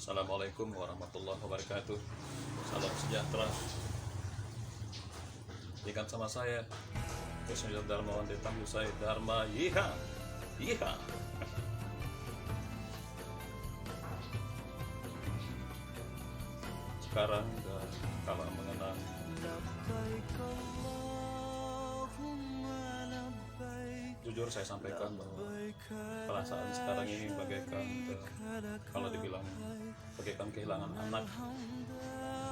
Assalamualaikum warahmatullahi wabarakatuh. Salam sejahtera. Ingat sama saya, Kusnul Darmawan Detang Yusai Dharma Yiha Yiha. Sekarang kalau mengenang jujur saya sampaikan bahwa perasaan sekarang ini bagaikan kalau dibilang bagaikan kehilangan anak,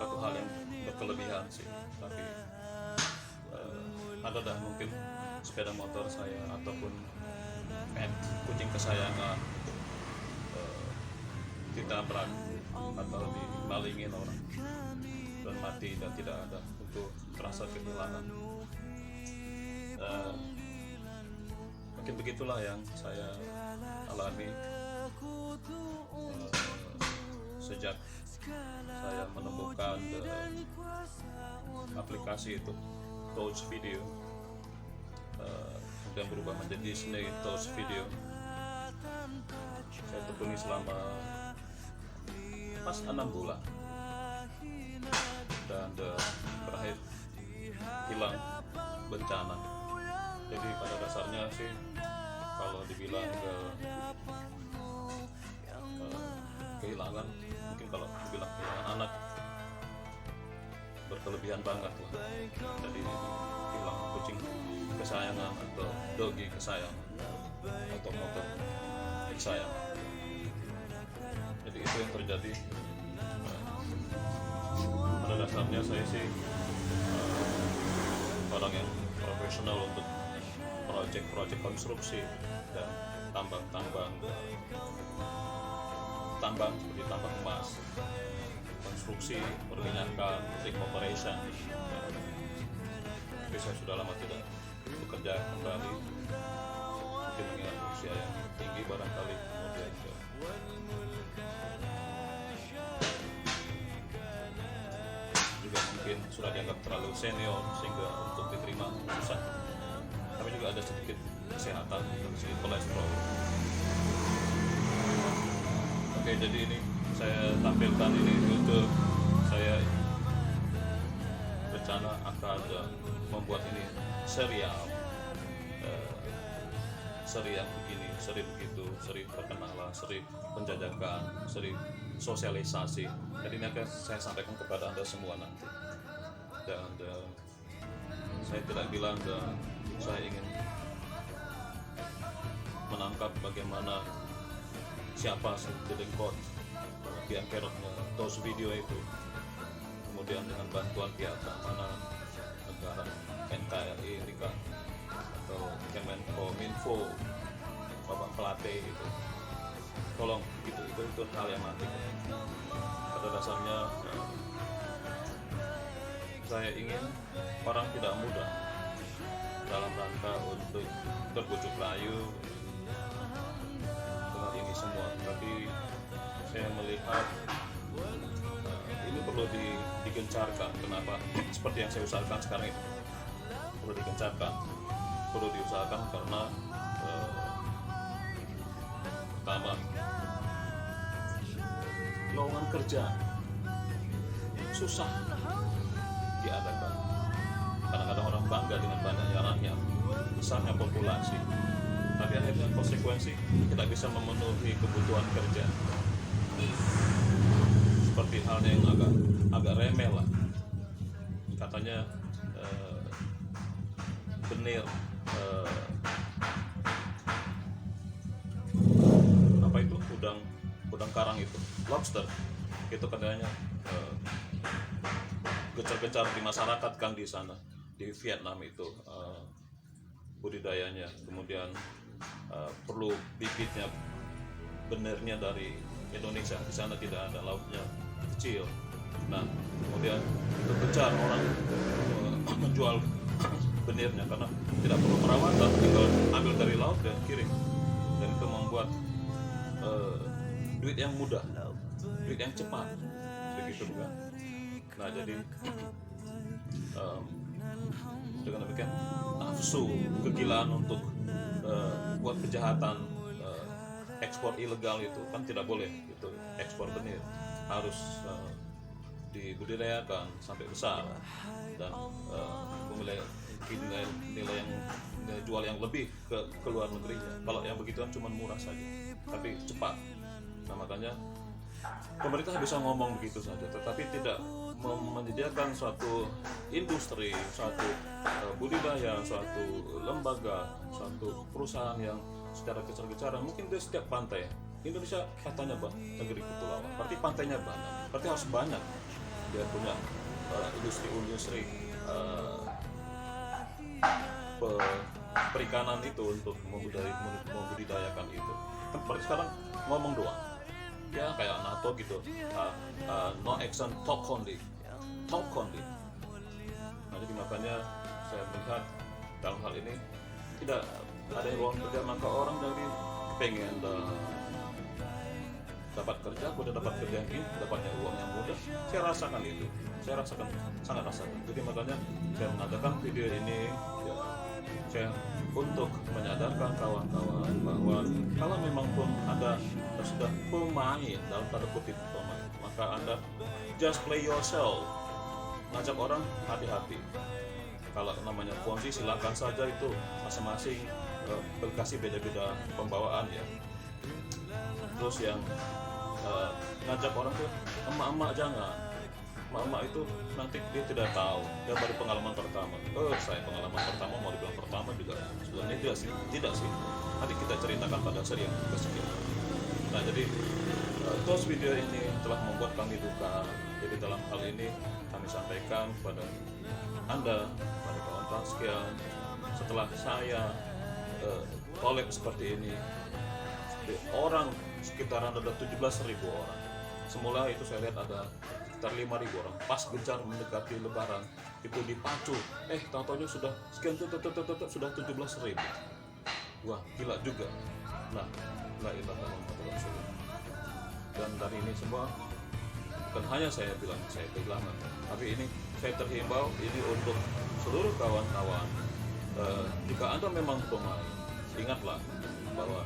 satu hal yang berkelebihan sih, tapi ada dah mungkin sepeda motor saya ataupun pet kucing kesayangan ditabrak atau dimalingin orang dan mati dan tidak ada, itu terasa kehilangan. Mungkin begitulah yang saya alami sejak saya menemukan aplikasi itu Touch Video, kemudian berubah menjadi Disney Touch Video. Saya tekuni selama pas 6 bulan dan berakhir hilang bencana. Jadi pada dasarnya sih kalau dibilang kehilangan, mungkin kalau dibilang kehilangan anak berkelebihan banget lah. Jadi hilang kucing kesayangan atau doggy kesayangan atau motor kesayangan. Jadi itu yang terjadi. Pada dasarnya saya sih orang yang profesional untuk proyek konstruksi dan tambang seperti tambang emas, konstruksi, perminyakan, rig operation. Tapi saya sudah lama tidak bekerja kembali, mungkin mengingat usia yang tinggi barangkali, kemudian juga mungkin sudah dianggap terlalu senior sehingga untuk diterima susah. Tapi juga ada sedikit kesehatan, sedikit kolesterol. Oke, jadi ini saya tampilkan ini YouTube. Saya rencana akan membuat ini serial, seri yang begini, seri begitu, seri perkenalan, seri penjajakan, seri sosialisasi. Jadi ini akan saya sampaikan kepada Anda semua nanti. Dan saya tidak bilang saya ingin menangkap bagaimana siapa leading coach yang keroknya Touch Video itu, kemudian dengan bantuan pihak keamanan negara, NKRI, atau Kemenkominfo, Bapak pelatih itu, tolong itu hal yang nanti. Pada dasarnya saya ingin orang tidak mudah dalam rangka untuk berbujuk rayu dengan ini semua, tapi saya melihat ini perlu digencarkan. Kenapa? Seperti yang saya usahakan sekarang itu perlu digencarkan, perlu diusahakan karena pertama, lowongan kerja susah diadakan. Kadang-kadang orang bangga dengan banyaknya rakyat, besarnya populasi, tapi akhirnya konsekuensi tidak bisa memenuhi kebutuhan kerja. Seperti halnya yang agak remeh lah, katanya benir apa itu udang karang itu, lobster itu katanya gencar-gencar di masyarakat kan di sana, di Vietnam itu budidayanya. Kemudian perlu bibitnya, benirnya dari Indonesia, di sana tidak ada, lautnya kecil. Nah, kemudian itu gencar orang menjual benirnya karena tidak perlu perawatan, tinggal ambil dari laut dan kirim, dan itu membuat duit yang mudah, duit yang cepat, begitu bukan? Nah, jadi dengan demikian nafsu, kegilaan untuk buat kejahatan, ekspor ilegal itu kan tidak boleh, itu ekspor benir. harus dibudidayakan sampai besar dan memiliki nilai yang nilai jual yang lebih ke luar negerinya. Kalau yang begitu kan cuma murah saja tapi cepat. Nah makanya pemerintah bisa ngomong begitu saja tetapi tidak menyediakan suatu industri, suatu budidaya, suatu lembaga, suatu perusahaan yang secara besar-besaran. Mungkin di setiap pantai Indonesia katanya negeri kepulauan, berarti pantainya banyak, berarti harus banyak dia punya industri perikanan itu untuk membudidayakan itu. Berarti sekarang ngomong doang ya kayak NATO gitu, no action talk only. Nah, jadi makanya saya melihat dalam hal ini tidak ada yang ruang kerja, maka orang dari pengen dapat kerja, udah dapat kerja ini, dapatnya uang yang mudah. Saya rasakan itu, sangat rasakan. Jadi makanya saya mengadakan video ini ya, saya untuk menyadarkan kawan-kawan bahwa kalau memang pun Anda sudah pemain dalam tanda kutip pemain, maka Anda just play yourself. Ngajak orang hati-hati. Kalau namanya Ponzi silakan saja, itu masing-masing kasih beda-beda pembawaan ya. Terus yang ngajak orang tuh emak-emak jangan. Emak-emak itu nanti dia tidak tahu, dia baru pengalaman pertama. Saya pengalaman pertama mau dibilang pertama juga sebenarnya tidak sih. Nanti kita ceritakan pada seri yang kesekian. Nah jadi terus video ini telah membuat kami duka. Jadi dalam hal ini kami sampaikan kepada Anda, pada kawan-kawan sekalian, setelah saya collab seperti ini, orang sekitaran ada 17.000 orang. Semula itu saya lihat ada sekitar 5.000 orang. Pas gencar mendekati Lebaran itu dipacu, tahu-tahunya sudah sekian sudah 17.000. Wah gila juga. Nah, la ilaha illallah. Dan dari ini semua bukan hanya saya bilang saya kehilangan, tapi ini saya terhimbau ini untuk seluruh kawan-kawan. Jika Anda memang pemain, ingatlah bahwa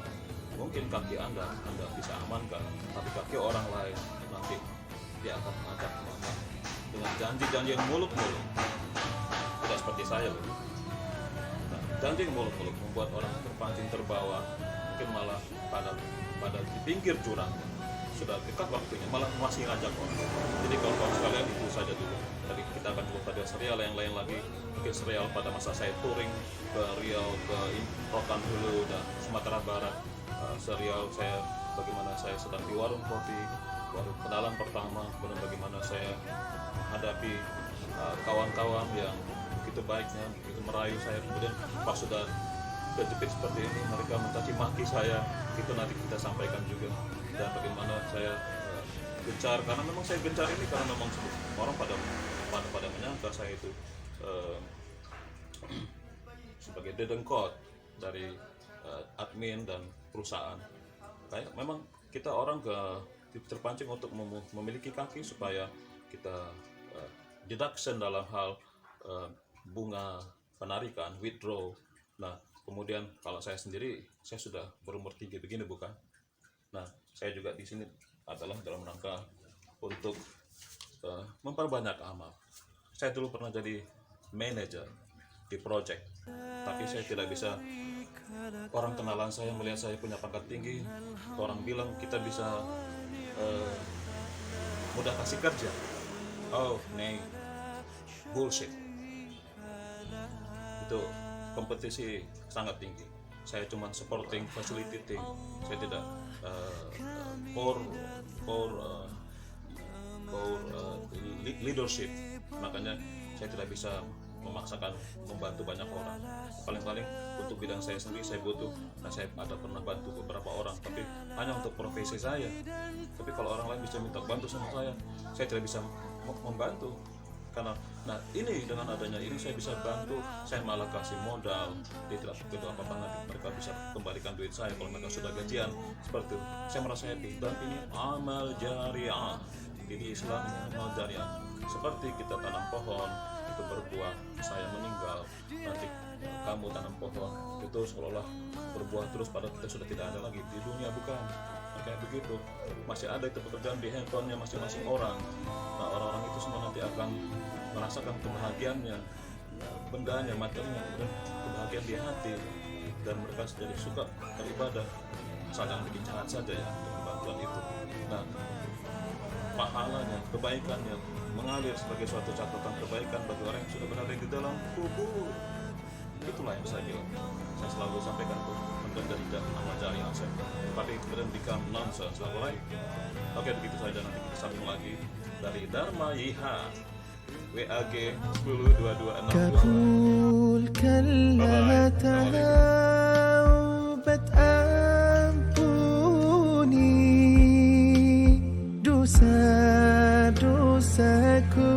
mungkin kaki Anda bisa amankan, tapi kaki orang lain nanti dia akan mengajak dengan janji-janji yang muluk-muluk. Tidak seperti saya loh. Nah, janji yang muluk-muluk membuat orang terpancing terbawa, mungkin malah pada di pinggir jurang. Sudah dekat waktunya malah masih ngajak orang. Jadi kawan-kawan sekalian itu saja dulu. Tadi kita akan dulu pada serial yang lain lagi. Mungkin serial pada masa saya touring ke Riau, ke Rokan Hulu dan Sumatera Barat. Serial saya bagaimana saya sedang di warung kopi, baru kenalan pertama, kemudian bagaimana saya menghadapi kawan-kawan yang begitu baiknya, begitu merayu saya, kemudian pas sudah kejepit seperti ini mereka mencaci maki saya, itu nanti kita sampaikan juga. Dan bagaimana saya gencar, karena memang saya gencar ini karena memang orang pada menyangka saya itu sebagai dedengkot dari admin dan perusahaan. Kayak memang kita orang terpancing untuk memiliki kaki supaya kita deduction dalam hal bunga penarikan, withdraw. Nah kemudian kalau saya sendiri, saya sudah berumur tinggi begini bukan. Nah saya juga di sini adalah dalam rangka untuk memperbanyak amal. Saya dulu pernah jadi manajer di project, tapi saya tidak bisa. Orang kenalan saya melihat saya punya pangkat tinggi, orang bilang kita bisa mudah kasih kerja. Oh, nih bullshit. Itu kompetisi sangat tinggi. Saya cuma supporting, facilitating. Saya tidak leadership. Makanya saya tidak bisa memaksakan membantu banyak orang. Paling-paling untuk bidang saya sendiri saya butuh. Nah saya ada pernah bantu beberapa orang, tapi hanya untuk profesi saya. Tapi kalau orang lain bisa minta bantu sama saya tidak bisa membantu. Karena nah ini dengan adanya ini saya bisa bantu, saya malah kasih modal, dia tidak begitu apa-apa, nanti mereka bisa kembalikan duit saya kalau mereka sudah gajian seperti itu. Saya merasa happy. Dan ini amal jariah, ini Islam amal jariah. Seperti kita tanam pohon itu berbuah, saya meninggal nanti kamu tanam pohon itu seolah-olah berbuah terus, padahal kita sudah tidak ada lagi di dunia bukan. Nah kayak begitu. Masih ada itu pekerjaan di handphonenya masing-masing orang. Nah, orang-orang itu semua nanti akan merasakan kebahagiaannya, bendanya, materinya, kemudian kebahagiaan di hati, dan mereka jadi suka beribadah, jangan bikin jahat saja ya dengan bantuan itu. Nah, pahalanya, kebaikannya mengalir sebagai suatu catatan kebaikan bagi orang yang sudah berada di dalam kubur. Itulah yang saya bilang. Saya selalu sampaikan itu konten dari Ahmad Jari Asep. Tapi kemudian become nonsense. Oke, begitu saja, nanti kita sambung lagi dari Dharma Yiha, WAG 102262. كلها تهاوبت أنفوني دوسا دوساكو